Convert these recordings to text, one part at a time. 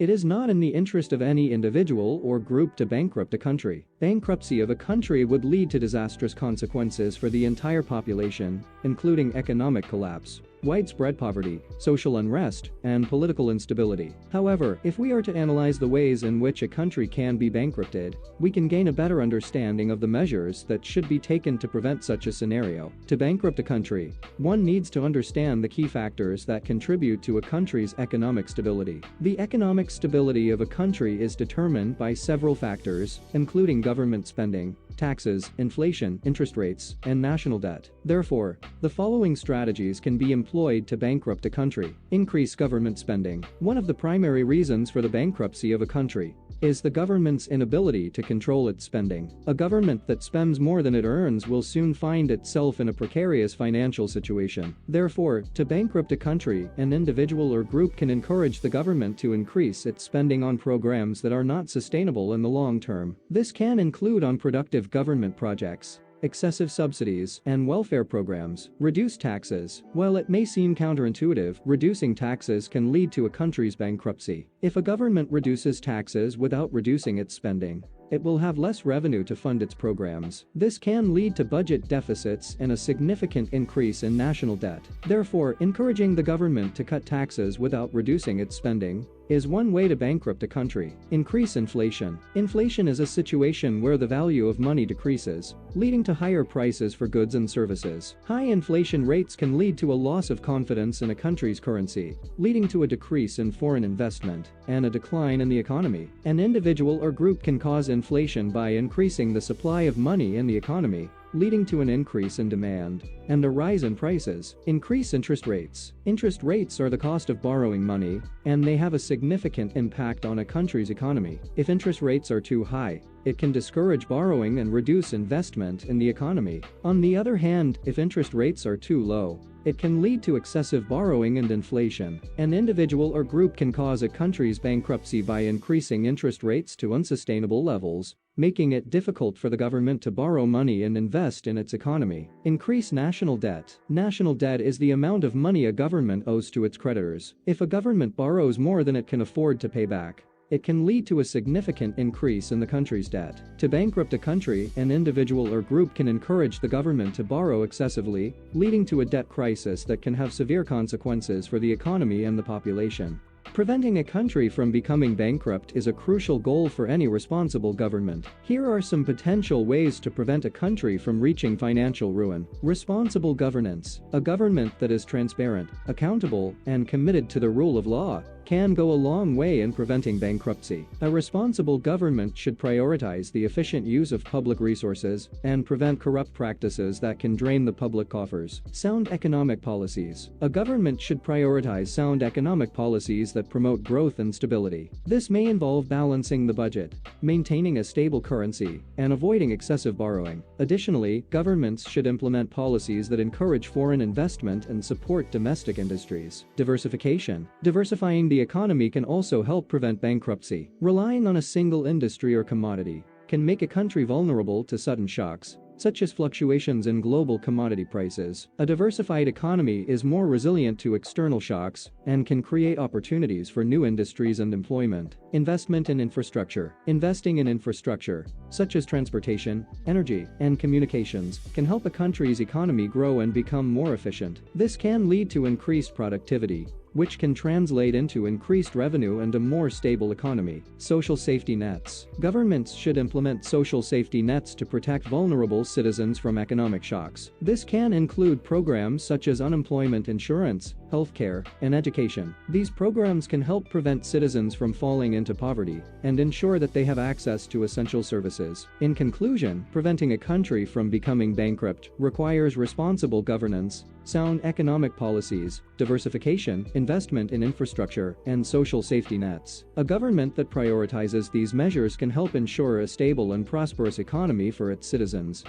It is not in the interest of any individual or group to bankrupt a country. Bankruptcy of a country would lead to disastrous consequences for the entire population, including economic collapse, widespread poverty, social unrest, and political instability. However, if we are to analyze the ways in which a country can be bankrupted, we can gain a better understanding of the measures that should be taken to prevent such a scenario. To bankrupt a country, one needs to understand the key factors that contribute to a country's economic stability. The economic stability of a country is determined by several factors, including government spending, taxes, inflation, interest rates, and national debt. Therefore, the following strategies can be employed to bankrupt a country. Increase government spending. One of the primary reasons for the bankruptcy of a country is the government's inability to control its spending. A government that spends more than it earns will soon find itself in a precarious financial situation. Therefore, to bankrupt a country, an individual or group can encourage the government to increase its spending on programs that are not sustainable in the long term. This can include unproductive government projects, excessive subsidies, and welfare programs. Reduce taxes. While it may seem counterintuitive, reducing taxes can lead to a country's bankruptcy. If a government reduces taxes without reducing its spending, it will have less revenue to fund its programs. This can lead to budget deficits and a significant increase in national debt. Therefore, encouraging the government to cut taxes without reducing its spending is one way to bankrupt a country. Increase inflation. Inflation is a situation where the value of money decreases, leading to higher prices for goods and services. High inflation rates can lead to a loss of confidence in a country's currency, leading to a decrease in foreign investment and a decline in the economy. An individual or group can cause inflation by increasing the supply of money in the economy, leading to an increase in demand and a rise in prices. Increase interest rates. Interest rates are the cost of borrowing money, and they have a significant impact on a country's economy. If interest rates are too high, it can discourage borrowing and reduce investment in the economy. On the other hand, if interest rates are too low, it can lead to excessive borrowing and inflation. An individual or group can cause a country's bankruptcy by increasing interest rates to unsustainable levels, making it difficult for the government to borrow money and invest in its economy. Increase national debt. National debt is the amount of money a government owes to its creditors. If a government borrows more than it can afford to pay back, it can lead to a significant increase in the country's debt. To bankrupt a country, an individual or group can encourage the government to borrow excessively, leading to a debt crisis that can have severe consequences for the economy and the population. Preventing a country from becoming bankrupt is a crucial goal for any responsible government. Here are some potential ways to prevent a country from reaching financial ruin. Responsible governance. A government that is transparent, accountable, and committed to the rule of law can go a long way in preventing bankruptcy. A responsible government should prioritize the efficient use of public resources and prevent corrupt practices that can drain the public coffers. Sound economic policies. A government should prioritize sound economic policies that promote growth and stability. This may involve balancing the budget, maintaining a stable currency, and avoiding excessive borrowing. Additionally, governments should implement policies that encourage foreign investment and support domestic industries. Diversification. Diversifying the economy can also help prevent bankruptcy. Relying on a single industry or commodity can make a country vulnerable to sudden shocks, such as fluctuations in global commodity prices. A diversified economy is more resilient to external shocks and can create opportunities for new industries and employment. Investment in infrastructure. Investing in infrastructure, such as transportation, energy, and communications, can help a country's economy grow and become more efficient. This can lead to increased productivity, which can translate into increased revenue and a more stable economy. Social safety nets. Governments should implement social safety nets to protect vulnerable citizens from economic shocks. This can include programs such as unemployment insurance, healthcare, and education. These programs can help prevent citizens from falling into poverty and ensure that they have access to essential services. In conclusion, preventing a country from becoming bankrupt requires responsible governance, sound economic policies, diversification, investment in infrastructure, and social safety nets. A government that prioritizes these measures can help ensure a stable and prosperous economy for its citizens.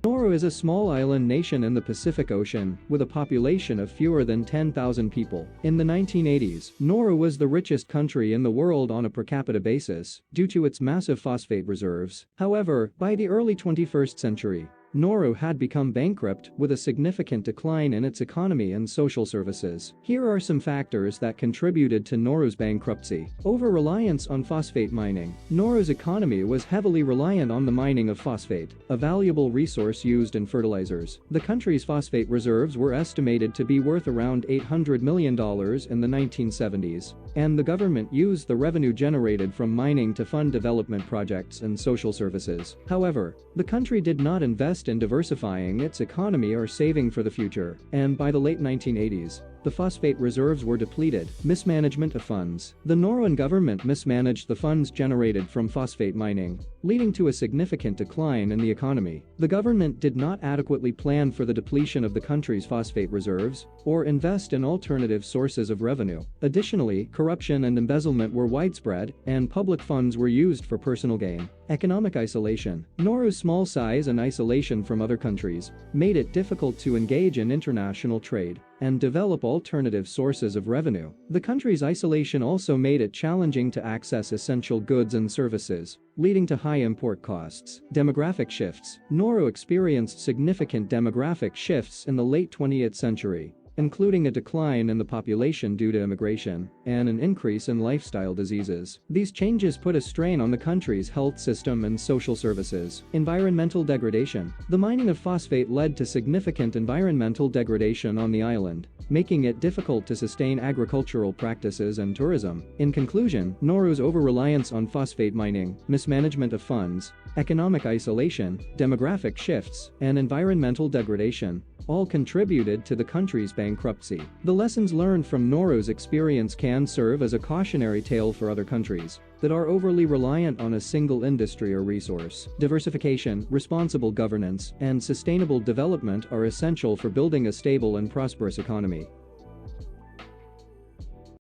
Nauru is a small island nation in the Pacific Ocean, with a population of fewer than 10,000 people. In the 1980s, Nauru was the richest country in the world on a per capita basis, due to its massive phosphate reserves. However, by the early 21st century, Nauru had become bankrupt with a significant decline in its economy and social services. Here are some factors that contributed to Nauru's bankruptcy. Over-reliance on phosphate mining. Nauru's economy was heavily reliant on the mining of phosphate, a valuable resource used in fertilizers. The country's phosphate reserves were estimated to be worth around $800 million in the 1970s, and the government used the revenue generated from mining to fund development projects and social services. However, the country did not invest in diversifying its economy or saving for the future, and by the late 1980s, the phosphate reserves were depleted. Mismanagement of funds. The Nauruan government mismanaged the funds generated from phosphate mining, leading to a significant decline in the economy. The government did not adequately plan for the depletion of the country's phosphate reserves or invest in alternative sources of revenue. Additionally, corruption and embezzlement were widespread, and public funds were used for personal gain. Economic isolation. Nauru's small size and isolation from other countries made it difficult to engage in international trade and develop alternative sources of revenue. The country's isolation also made it challenging to access essential goods and services, leading to high import costs. Demographic shifts. Nauru experienced significant demographic shifts in the late 20th century, including a decline in the population due to immigration and an increase in lifestyle diseases. These changes put a strain on the country's health system and social services. Environmental degradation. The mining of phosphate led to significant environmental degradation on the island, making it difficult to sustain agricultural practices and tourism. In conclusion, Nauru's over-reliance on phosphate mining, mismanagement of funds, economic isolation, demographic shifts, and environmental degradation all contributed to the country's bankruptcy. The lessons learned from Nauru's experience can serve as a cautionary tale for other countries that are overly reliant on a single industry or resource. Diversification, responsible governance, and sustainable development are essential for building a stable and prosperous economy.